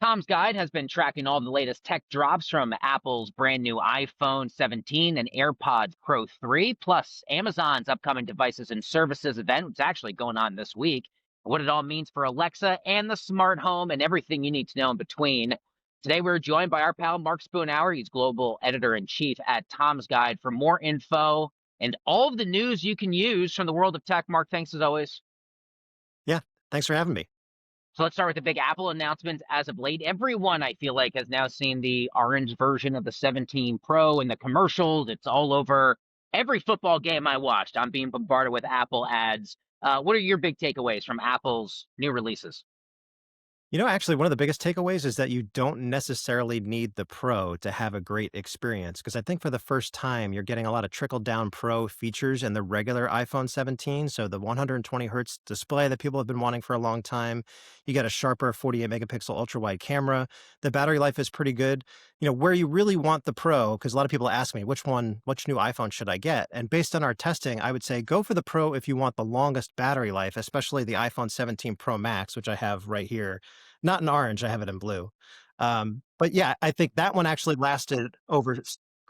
Tom's Guide has been tracking all the latest tech drops from Apple's brand new iPhone 17 and AirPods Pro 3, plus Amazon's upcoming devices and services event, which is actually going on this week. What it all means for Alexa and the smart home and everything you need to know in between. Today, we're joined by our pal Mark Spoonhour. He's global editor in chief at Tom's Guide for more info and all of the news you can use from the world of tech. Mark, thanks as always. Yeah, thanks for having me. So let's start with the big Apple announcement. As of late, everyone I feel like has now seen the orange version of the 17 Pro in the commercials. It's all over every football game I watched. I'm being bombarded with Apple ads. What are your big takeaways from Apple's new releases? Actually, one of the biggest takeaways is that you don't necessarily need the Pro to have a great experience. Because I think for the first time, you're getting a lot of trickle down Pro features in the regular iPhone 17. So the 120 hertz display that people have been wanting for a long time. You get a sharper 48 megapixel ultra wide camera. The battery life is pretty good. Where you really want the Pro, because a lot of people ask me, which new iPhone should I get? And based on our testing, I would say go for the Pro if you want the longest battery life, especially the iPhone 17 Pro Max, which I have right here. Not in orange, I have it in blue. But yeah, I think that one actually lasted over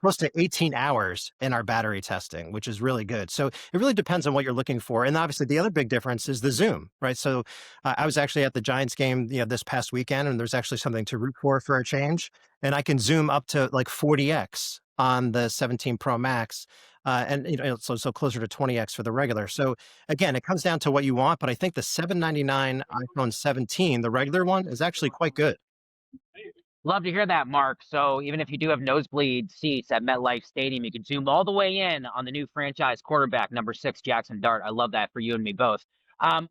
close to 18 hours in our battery testing, which is really good. So it really depends on what you're looking for. And obviously the other big difference is the zoom, right? So I was actually at the Giants game, this past weekend, and there's actually something to root for a change. And I can zoom up to like 40x on the 17 Pro Max. So closer to 20x for the regular. So again, it comes down to what you want, but I think the 799 iPhone 17, the regular one, is actually quite good. Love to hear that, Mark. So even if you do have nosebleed seats at MetLife Stadium, you can zoom all the way in on the new franchise quarterback, number 6, Jackson Dart. I love that for you and me both.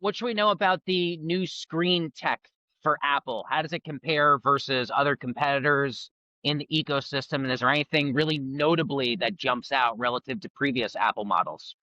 What should we know about the new screen tech for Apple? How does it compare versus other competitors in the ecosystem? And is there anything really notably that jumps out relative to previous Apple models?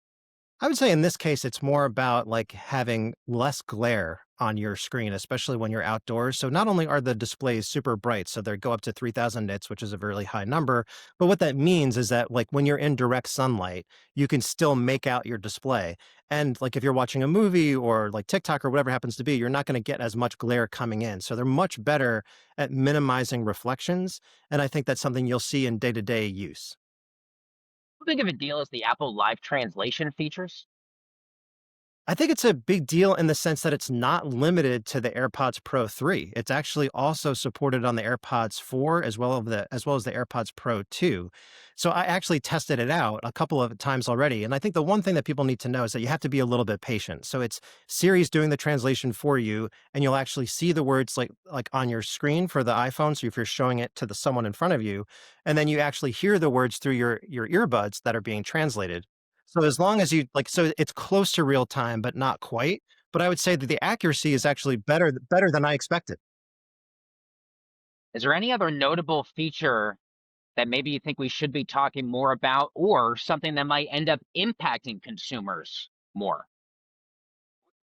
I would say in this case, it's more about like having less glare on your screen, especially when you're outdoors. So not only are the displays super bright, so they go up to 3000 nits, which is a really high number, but what that means is that like when you're in direct sunlight, you can still make out your display. And like if you're watching a movie or like TikTok or whatever happens to be, you're not going to get as much glare coming in. So they're much better at minimizing reflections. And I think that's something you'll see in day-to-day use. How big of a deal is the Apple Live Translation features? I think it's a big deal in the sense that it's not limited to the AirPods Pro 3. It's actually also supported on the AirPods 4 as well as the AirPods Pro 2. So I actually tested it out a couple of times already. And I think the one thing that people need to know is that you have to be a little bit patient. So it's Siri's doing the translation for you, and you'll actually see the words like on your screen for the iPhone. So if you're showing it to someone in front of you, and then you actually hear the words through your earbuds that are being translated. So as long as so it's close to real time, but not quite. But I would say that the accuracy is actually better than I expected. Is there any other notable feature that maybe you think we should be talking more about, or something that might end up impacting consumers more?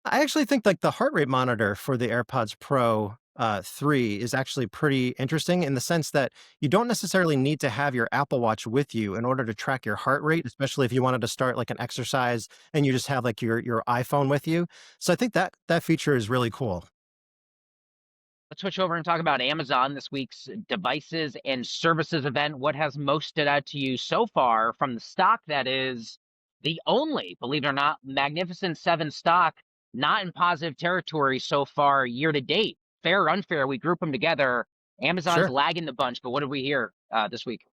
I actually think like the heart rate monitor for the AirPods Pro 3 is actually pretty interesting in the sense that you don't necessarily need to have your Apple Watch with you in order to track your heart rate, especially if you wanted to start like an exercise and you just have like your iPhone with you. So I think that feature is really cool. Let's switch over and talk about Amazon, this week's devices and services event. What has most stood out to you so far from the stock that is the only, believe it or not, Magnificent Seven stock not in positive territory so far year to date? Fair or unfair, we group them together. Amazon's Sure. lagging the bunch, but what did we hear this week?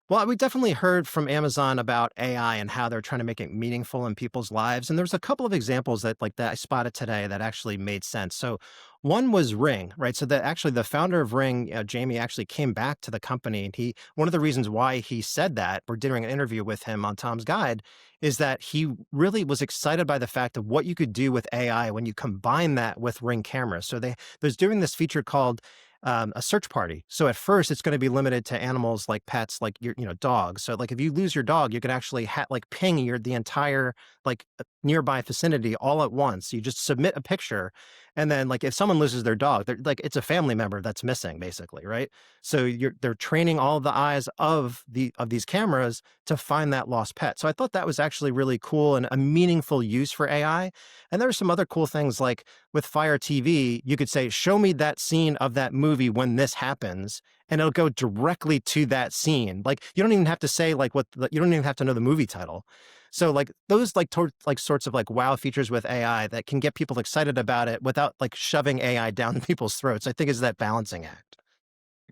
Well, we definitely heard from Amazon about AI and how they're trying to make it meaningful in people's lives. And there's a couple of examples that I spotted today that actually made sense. So one was Ring, right? So the founder of Ring, Jamie, actually came back to the company. And one of the reasons why he said that, we're doing an interview with him on Tom's Guide, is that he really was excited by the fact of what you could do with AI when you combine that with Ring cameras. So there's doing this feature called a search party. So at first, it's going to be limited to animals like pets, like your dogs. So like if you lose your dog, you could actually like ping the entire like nearby vicinity all at once. You just submit a picture, And then, like, if someone loses their dog, they're like, it's a family member that's missing, basically, right? So they're training all of the eyes of these cameras to find that lost pet. So I thought that was actually really cool and a meaningful use for AI. And there are some other cool things like with Fire TV, you could say, show me that scene of that movie when this happens, and it'll go directly to that scene. Like you don't even have to say like you don't even have to know the movie title. So like those like sorts of like wow features with AI that can get people excited about it without like shoving AI down people's throats, I think is that balancing act.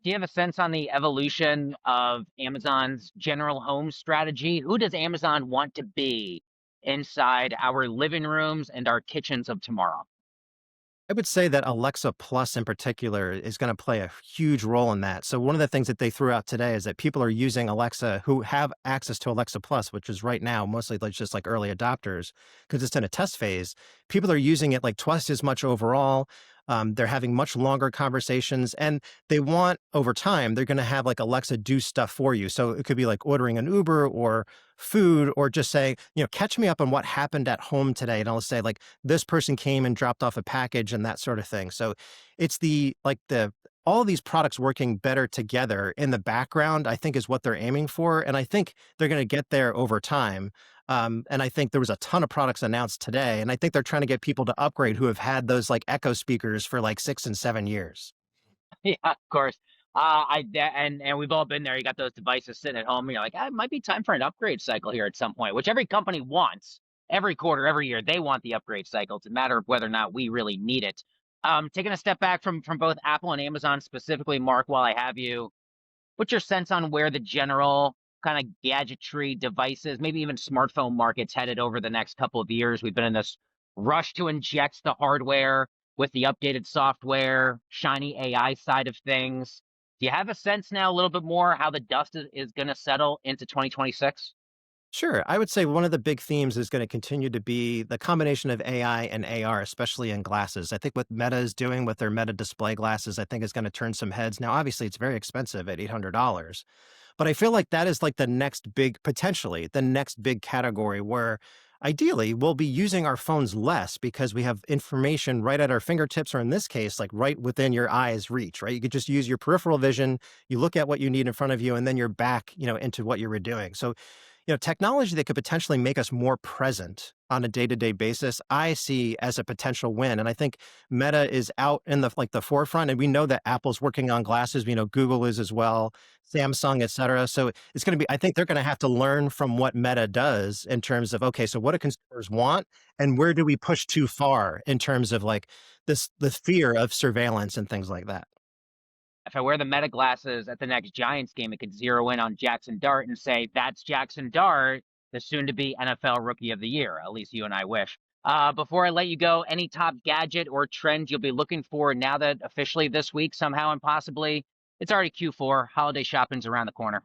Do you have a sense on the evolution of Amazon's general home strategy? Who does Amazon want to be inside our living rooms and our kitchens of tomorrow? I would say that Alexa Plus in particular is going to play a huge role in that. So one of the things that they threw out today is that people are using Alexa who have access to Alexa Plus, which is right now mostly like just like early adopters because it's in a test phase. People are using it like twice as much overall. They're having much longer conversations, and they want over time they're going to have like Alexa do stuff for you. So it could be like ordering an Uber or food, or just saying, catch me up on what happened at home today, and I'll say like this person came and dropped off a package and that sort of thing. So it's the all these products working better together in the background, I think is what they're aiming for. And I think they're going to get there over time. And I think there was a ton of products announced today. And I think they're trying to get people to upgrade who have had those like Echo speakers for like 6 and 7 years. Yeah, of course. And we've all been there. You got those devices sitting at home, and you're like, it might be time for an upgrade cycle here at some point, which every company wants. Every quarter, every year, they want the upgrade cycle. It's a matter of whether or not we really need it. Taking a step back from both Apple and Amazon specifically, Mark, while I have you, what's your sense on where the general kind of gadgetry devices, maybe even smartphone market's headed over the next couple of years? We've been in this rush to inject the hardware with the updated software, shiny AI side of things. Do you have a sense now a little bit more how the dust is going to settle into 2026? Sure. I would say one of the big themes is going to continue to be the combination of AI and AR, especially in glasses. I think what Meta is doing with their Meta display glasses, I think is going to turn some heads. Now, obviously, it's very expensive at $800, but I feel like that is like the next big, potentially the next big category where ideally we'll be using our phones less because we have information right at our fingertips, or in this case, like right within your eye's reach, right? You could just use your peripheral vision, you look at what you need in front of you, and then you're back, into what you were doing. So technology that could potentially make us more present on a day-to-day basis, I see as a potential win. And I think Meta is out in the forefront. And we know that Apple's working on glasses. We know Google is as well, Samsung, et cetera. So it's going to be, I think they're going to have to learn from what Meta does in terms of, okay, so what do consumers want? And where do we push too far in terms of like the fear of surveillance and things like that? If I wear the Meta glasses at the next Giants game, it could zero in on Jackson Dart and say, that's Jackson Dart, the soon to be NFL Rookie of the Year. At least you and I wish. Before I let you go, any top gadget or trend you'll be looking for now that officially this week, somehow and possibly, it's already Q4, holiday shopping's around the corner.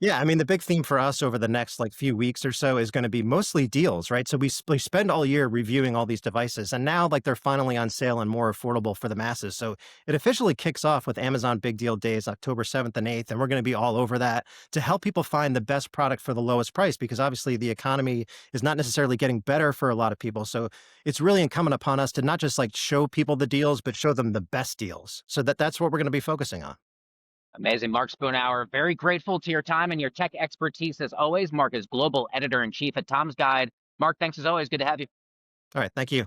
Yeah, I mean, the big theme for us over the next like few weeks or so is going to be mostly deals, right? So we spend all year reviewing all these devices, and now like they're finally on sale and more affordable for the masses. So it officially kicks off with Amazon Big Deal Days, October 7th and 8th, and we're going to be all over that to help people find the best product for the lowest price because obviously the economy is not necessarily getting better for a lot of people. So it's really incumbent upon us to not just like show people the deals, but show them the best deals. So that's what we're going to be focusing on. Amazing. Mark Spoonhour, very grateful to your time and your tech expertise as always. Mark is global editor in chief at Tom's Guide. Mark, thanks as always. Good to have you. All right, thank you.